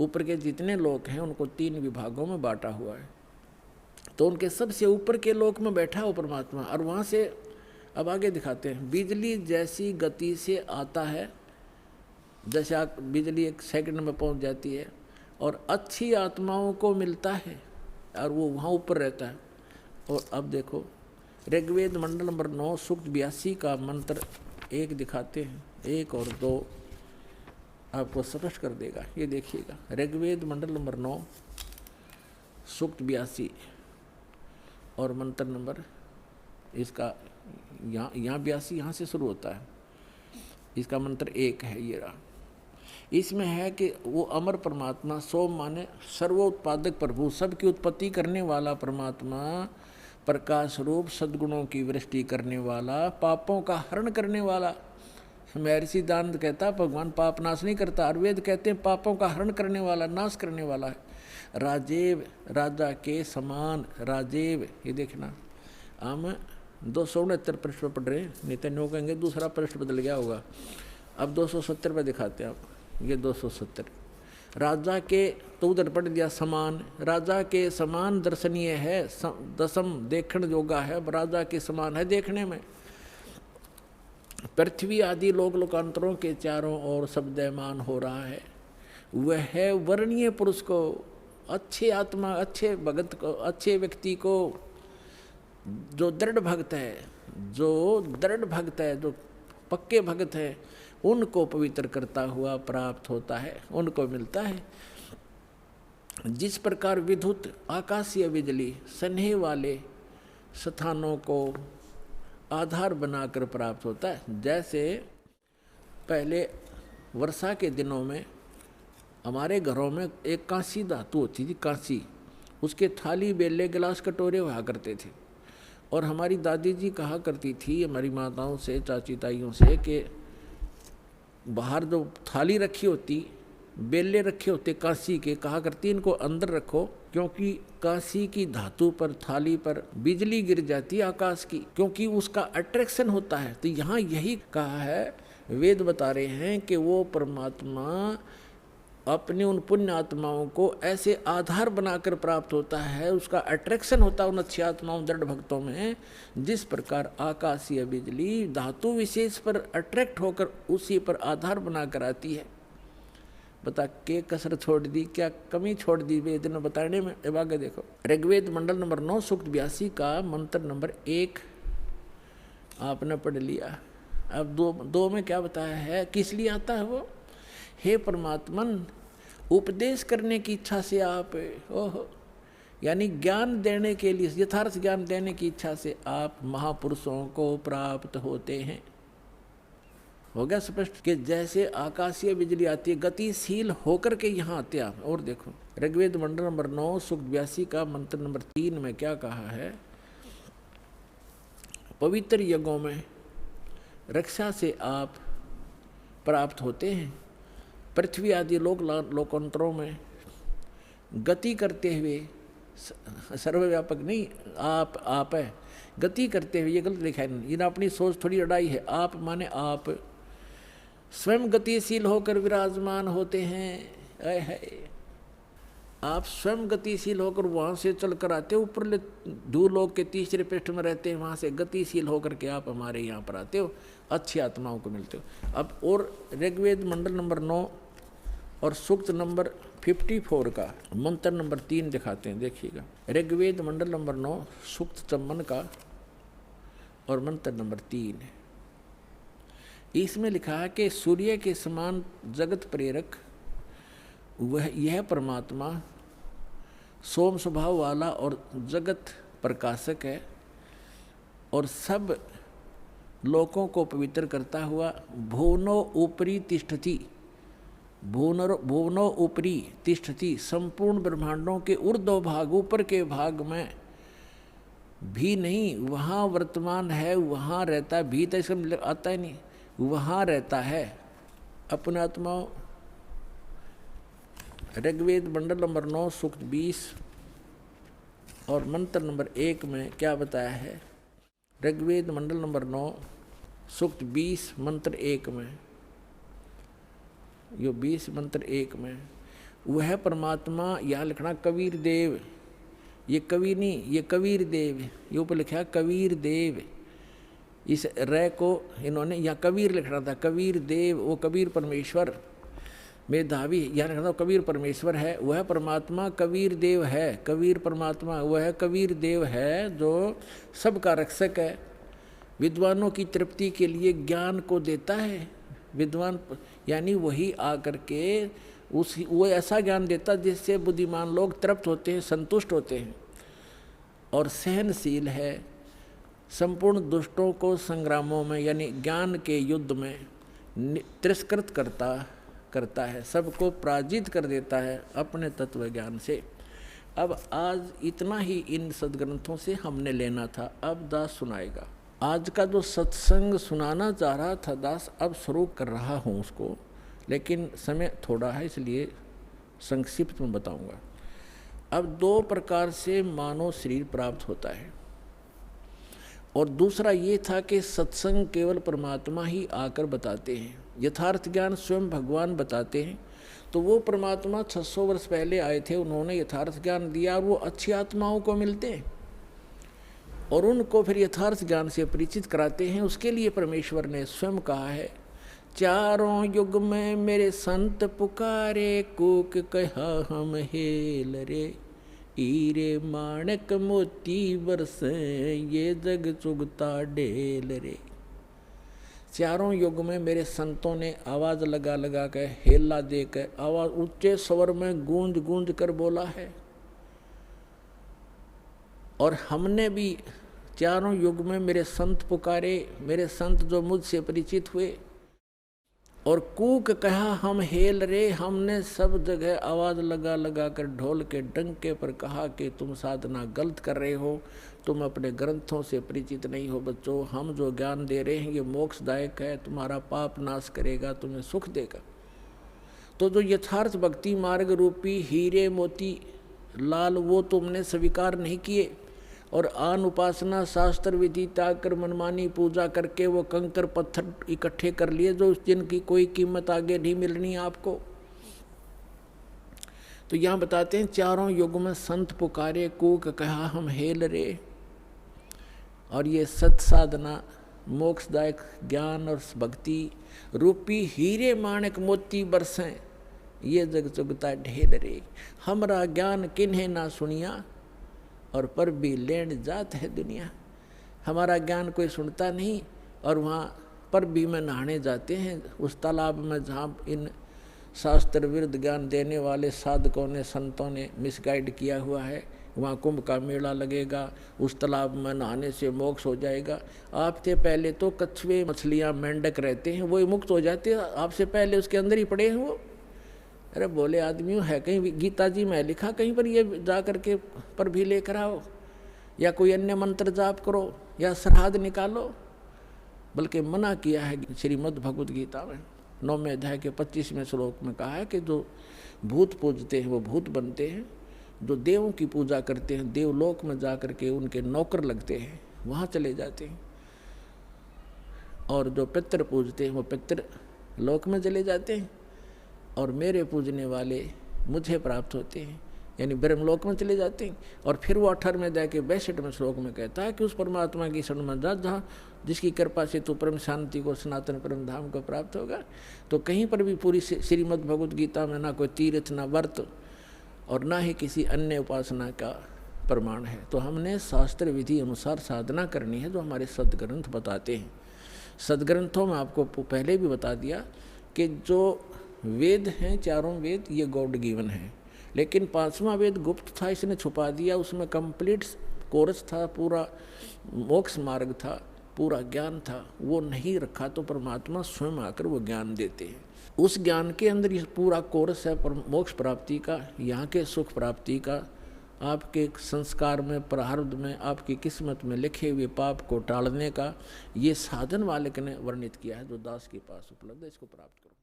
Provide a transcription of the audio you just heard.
ऊपर के जितने लोक हैं उनको 3 विभागों में बांटा हुआ है। तो उनके सबसे ऊपर के लोक में बैठा हो परमात्मा, और वहाँ से अब आगे दिखाते हैं, बिजली जैसी गति से आता है, जैसे बिजली 1 सेकंड में पहुँच जाती है, और अच्छी आत्माओं को मिलता है और वो वहाँ ऊपर रहता है। और अब देखो ऋग्वेद मंडल नंबर 9 सूक्त 82 का मंत्र 1 दिखाते हैं, 1 और 2 आपको स्पष्ट कर देगा। ये देखिएगा, ऋग्वेद मंडल नंबर 9 सूक्त 82 और मंत्र नंबर इसका यहाँ 82 यहाँ से शुरू होता है, इसका मंत्र 1 है ये रहा। इसमें है कि वो अमर परमात्मा, सोम माने सर्वोत्पादक प्रभु, सबकी उत्पत्ति करने वाला परमात्मा, प्रकाश रूप सद्गुणों की वृष्टि करने वाला, पापों का हरण करने वाला। महर्षि दानंद कहता भगवान पाप नाश नहीं करता, आयुर्वेद कहते हैं पापों का हरण करने वाला, नाश करने वाला है। राजेव, राजा के समान, राजेव। ये देखना, हम 269 पृष्ठ पर पढ़ रहे हैं, नहीं तो नो कहेंगे दूसरा पृष्ठ बदल गया होगा। अब 270 पे दिखाते हैं आप, ये 270। राजा के, तो उधर पढ़ दिया समान, राजा के समान दर्शनीय है, दसम देखण योगा है, राजा के समान है देखने में। पृथ्वी आदि लोक लोकांतरों के चारों ओर शब्दमान हो रहा है। वह है वर्णीय पुरुष को, अच्छे आत्मा, अच्छे भगत को, अच्छे व्यक्ति को, जो दृढ़ भक्त है, जो दृढ़ भक्त है, जो पक्के भक्त है, उनको पवित्र करता हुआ प्राप्त होता है, उनको मिलता है। जिस प्रकार विद्युत आकाशीय बिजली स्नेह वाले स्थानों को आधार बनाकर प्राप्त होता है, जैसे पहले वर्षा के दिनों में हमारे घरों में एक कांसी धातु होती थी, कांसी, उसके थाली बेले गिलास कटोरे हुआ करते थे। और हमारी दादी जी कहा करती थी हमारी माताओं से, चाची ताइयों से, कि बाहर जो थाली रखी होती, बेले रखे होते कांसी के, कहा करती इनको अंदर रखो, क्योंकि कांसी की धातु पर, थाली पर बिजली गिर जाती है आकाश की, क्योंकि उसका अट्रैक्शन होता है। तो यहाँ यही कहा है, वेद बता रहे हैं कि वो परमात्मा अपने उन पुण्य आत्माओं को ऐसे आधार बनाकर प्राप्त होता है, उसका अट्रैक्शन होता है उन अच्छी आत्माओं, दृढ़ भक्तों में। जिस प्रकार आकाशीय बिजली धातु विशेष पर अट्रैक्ट होकर उसी पर आधार बनाकर आती है। बता के कसर छोड़ दी, क्या कमी छोड़ दी वेद ने बताने में। अब आगे देखो, ऋग्वेद मंडल नंबर 9 सूक्त 82 का मंत्र नंबर 1 आपने पढ़ लिया। अब दो में क्या बताया है, किस लिए आता है वो। हे परमात्मन, उपदेश करने की इच्छा से आप, ओहो, यानी ज्ञान देने के लिए, यथार्थ ज्ञान देने की इच्छा से आप महापुरुषों को प्राप्त होते हैं। हो गया स्पष्ट कि जैसे आकाशीय बिजली आती है, गतिशील होकर के यहाँ आते हैं। और देखो ऋग्वेद मंडल नंबर 9 सूक्त 82 का मंत्र नंबर 3 में क्या कहा है, पवित्र यज्ञों में रक्षा से आप प्राप्त होते हैं। पृथ्वी आदि लोकांतरों में गति करते हुए, सर्वव्यापक नहीं, आप है, गति करते हुए, ये गलत लिखा है, इन अपनी सोच थोड़ी अड़ाई है। आप माने आप स्वयं गतिशील होकर विराजमान होते हैं। आप स्वयं गतिशील होकर वहाँ से चल कर आते हो, ऊपर दूर लोग के तीसरे पृष्ठ में रहते हैं, वहाँ से गतिशील होकर के आप हमारे यहाँ पर आते हो, अच्छी आत्माओं को मिलते हो। अब और ऋग्वेद मंडल नंबर 9 और सूक्त नंबर 54 का मंत्र नंबर 3 दिखाते हैं, देखिएगा। ऋग्वेद मंडल नंबर 9 सूक्त 54 का और मंत्र नंबर 3, इसमें लिखा है कि सूर्य के समान जगत प्रेरक वह, यह परमात्मा सोम स्वभाव वाला और जगत प्रकाशक है, और सब लोकों को पवित्र करता हुआ भुवनो ऊपरी तिष्ठति, भुवनो ऊपरी तिष्ठति, संपूर्ण ब्रह्मांडों के ऊर्ध्व भाग, ऊपर के भाग में भी नहीं, वहाँ वर्तमान है, वहाँ रहता है, भी तो इसमें आता ही नहीं, वहाँ रहता है अपने आत्माओं। ऋग्वेद मंडल नंबर 9 सूक्त 20 और मंत्र नंबर 1 में क्या बताया है, ऋग्वेद मंडल नंबर 9 सूक्त 20 मंत्र 1 में, यो 20 मंत्र 1 में, वह परमात्मा, यहाँ लिखना कबीर देव, ये कवि नहीं, ये कबीर देव, ये ऊपर लिखा कबीर देव, इस रे को इन्होंने यहाँ कबीर लिखना था, कबीर देव, वो कबीर परमेश्वर मेधावी, यहाँ लिखना था कबीर परमेश्वर है, वह परमात्मा कबीर देव है, कबीर परमात्मा वह कबीर देव है जो सबका रक्षक है, विद्वानों की तृप्ति के लिए ज्ञान को देता है। विद्वान यानी वही आकर के वो ऐसा ज्ञान देता जिससे बुद्धिमान लोग तृप्त होते हैं, संतुष्ट होते हैं, और सहनशील है, संपूर्ण दुष्टों को संग्रामों में यानी ज्ञान के युद्ध में तिरस्कृत करता है, सबको पराजित कर देता है अपने तत्व ज्ञान से। अब आज इतना ही इन सदग्रंथों से हमने लेना था। अब दास सुनाएगा। आज का जो सत्संग सुनाना चाह रहा था दास, अब शुरू कर रहा हूँ उसको, लेकिन समय थोड़ा है इसलिए संक्षिप्त में बताऊंगा। अब 2 प्रकार से मानव शरीर प्राप्त होता है, और दूसरा ये था कि सत्संग केवल परमात्मा ही आकर बताते हैं, यथार्थ ज्ञान स्वयं भगवान बताते हैं। तो वो परमात्मा 600 वर्ष पहले आए थे, उन्होंने यथार्थ ज्ञान दिया, और वो अच्छी आत्माओं को मिलते हैं और उनको फिर यथार्थ ज्ञान से परिचित कराते हैं। उसके लिए परमेश्वर ने स्वयं कहा है, चारों युग में मेरे संत पुकारे, कूक कहा हम हेल रे, हीरे माणक मोती बरसे, ये जग चुगता ढेल रे। चारों युग में मेरे संतों ने आवाज लगा लगा कर, हेला दे कर, आवाज ऊंचे स्वर में गूंज गूंज कर बोला है, और हमने भी चारों युग में मेरे संत पुकारे, मेरे संत जो मुझसे परिचित हुए, और कूक कहा हम हेल रे, हमने सब जगह आवाज़ लगा लगा कर ढोल के डंके पर कहा कि तुम साधना गलत कर रहे हो, तुम अपने ग्रंथों से परिचित नहीं हो बच्चों, हम जो ज्ञान दे रहे हैं ये मोक्षदायक है, तुम्हारा पाप नाश करेगा, तुम्हें सुख देगा। तो जो यथार्थ भक्ति मार्ग रूपी हीरे मोती लाल वो तुमने स्वीकार नहीं किए, और आन उपासना शास्त्र विधि त्याग कर मनमानी पूजा करके वो कंकर पत्थर इकट्ठे कर लिए जो जिनकी कोई कीमत आगे नहीं मिलनी आपको। तो यहाँ बताते हैं, चारों युग में संत पुकारे, कूक कहा हम हेल रे, और ये सत साधना मोक्षदायक ज्ञान और भक्ति रूपी हीरे माणक मोती बरसें, ये जग चुगता ढेल रे। हमरा ज्ञान किन्हें ना सुनिया, और पर भी लेन जात है दुनिया। हमारा ज्ञान कोई सुनता नहीं, और वहाँ पर भी में नहाने जाते हैं उस तालाब में जहाँ इन शास्त्र विरुद्ध ज्ञान देने वाले साधकों ने संतों ने मिसगाइड किया हुआ है। वहाँ कुंभ का मेला लगेगा, उस तालाब में नहाने से मोक्ष हो जाएगा। आपसे पहले तो कछुए मछलियाँ मेंढक रहते हैं, वही मुक्त हो जाते हैं, आपसे पहले उसके अंदर ही पड़े हैं वो। अरे बोले आदमी है, कहीं गीता जी में लिखा कहीं पर ये जा करके पर भी लेकर आओ, या कोई अन्य मंत्र जाप करो, या श्राद्ध निकालो, बल्कि मना किया है श्रीमद् भगवद गीता में 9वें अध्याय के 25वें श्लोक में कहा है कि जो भूत पूजते हैं वो भूत बनते हैं, जो देवों की पूजा करते हैं देवलोक में जा करके उनके नौकर लगते हैं, वहाँ चले जाते हैं, और जो पितर पूजते हैं वो पितर लोक में चले जाते हैं, और मेरे पूजने वाले मुझे प्राप्त होते हैं, यानी ब्रह्मलोक में चले जाते हैं। और फिर वो 18वें अध्याय के 62वें श्लोक में कहता है कि उस परमात्मा की शरण में जा जहाँ जिसकी कृपा से तू परम शांति को सनातन परम धाम को प्राप्त होगा। तो कहीं पर भी पूरी श्रीमद् भगवद गीता में ना कोई तीर्थ, ना व्रत, और ना ही किसी अन्य उपासना का प्रमाण है। तो हमने शास्त्र विधि अनुसार साधना करनी है जो हमारे सदग्रंथ बताते हैं। सदग्रंथों में आपको पहले भी बता दिया कि जो वेद हैं, चारों वेद, ये गॉड गिवन है, लेकिन 5वां वेद गुप्त था, इसने छुपा दिया। उसमें कंप्लीट कोर्स था, पूरा मोक्ष मार्ग था, पूरा ज्ञान था, वो नहीं रखा। तो परमात्मा स्वयं आकर वो ज्ञान देते हैं। उस ज्ञान के अंदर ये पूरा कोर्स है मोक्ष प्राप्ति का, यहाँ के सुख प्राप्ति का, आपके संस्कार में, प्रारब्ध में, आपकी किस्मत में लिखे हुए पाप को टालने का। ये साधन वालक ने वर्णित किया है जो दास के पास उपलब्ध है, इसको प्राप्त करो।